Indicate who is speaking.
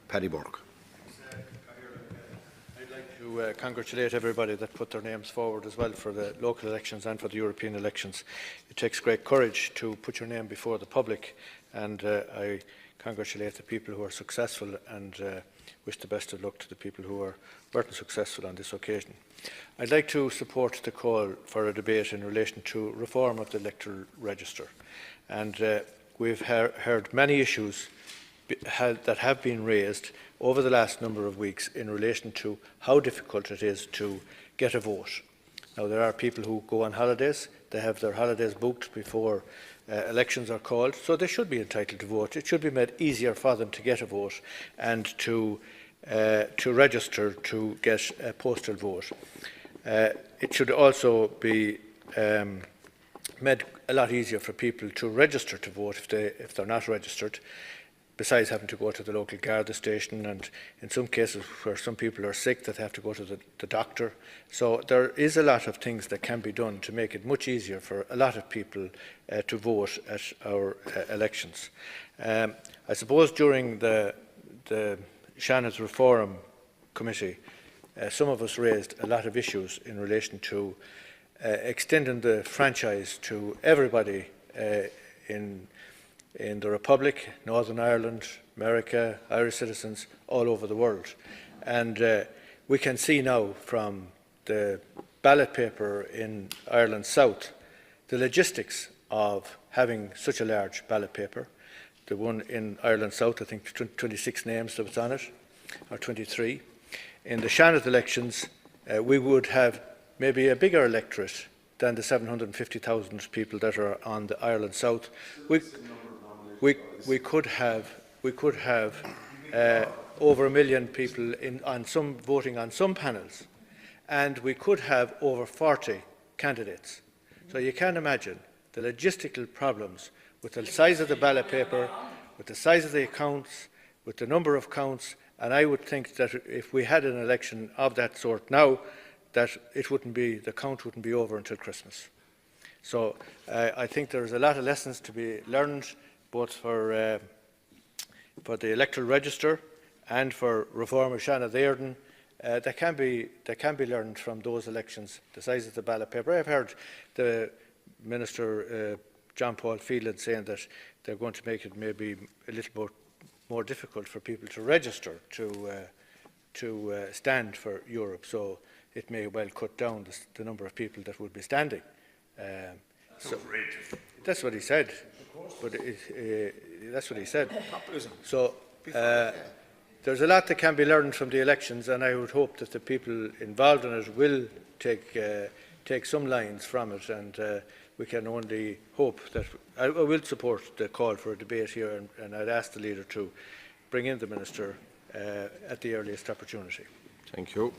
Speaker 1: Paddy Burke.
Speaker 2: I'd like to congratulate everybody that put their names forward as well for the local elections and for the European elections. It takes great courage to put your name before the public, and I congratulate the people who are successful and wish the best of luck to the people who weren't successful on this occasion. I'd like to support the call for a debate in relation to reform of the electoral register. And we've heard many issues that have been raised over the last number of weeks in relation to how difficult it is to get a vote. Now, there are people who go on holidays. They have their holidays booked before elections are called, so they should be entitled to vote. It should be made easier for them to get a vote and to register to get a postal vote. It should also be made a lot easier for people to register to vote if they're not registered, besides having to go to the local Garda station, and in some cases where some people are sick that have to go to the doctor. So there is a lot of things that can be done to make it much easier for a lot of people to vote at our elections. I suppose during the Seanad's Reform Committee, some of us raised a lot of issues in relation to extending the franchise to everybody in the Republic, Northern Ireland, America, Irish citizens all over the world. And we can see now from the ballot paper in Ireland South the logistics of having such a large ballot paper. The one in Ireland South, I think 26 names that was on it, or 23. In the Seanad elections, we would have maybe a bigger electorate than the 750,000 people that are on the Ireland South. We could have over 1 million people voting on some panels, and we could have over 40 candidates. So you can imagine the logistical problems with the size of the ballot paper, with the size of the accounts, with the number of counts, and I would think that if we had an election of that sort now, that the count wouldn't be over until Christmas. So I think there's a lot of lessons to be learned, both for the electoral register and for reform of Seanad Éireann, that can be learned from those elections. The size of the ballot paper. I've heard the Minister John Paul Phelan saying that they're going to make it maybe a little more difficult for people to register to stand for Europe. So it may well cut down the number of people that would be standing. So that's what he said. But that's what he said. So there's a lot that can be learned from the elections, and I would hope that the people involved in it will take some lines from it, and we can only hope that I will support the call for a debate here, and I'd ask the leader to bring in the Minister at the earliest opportunity.
Speaker 1: Thank you.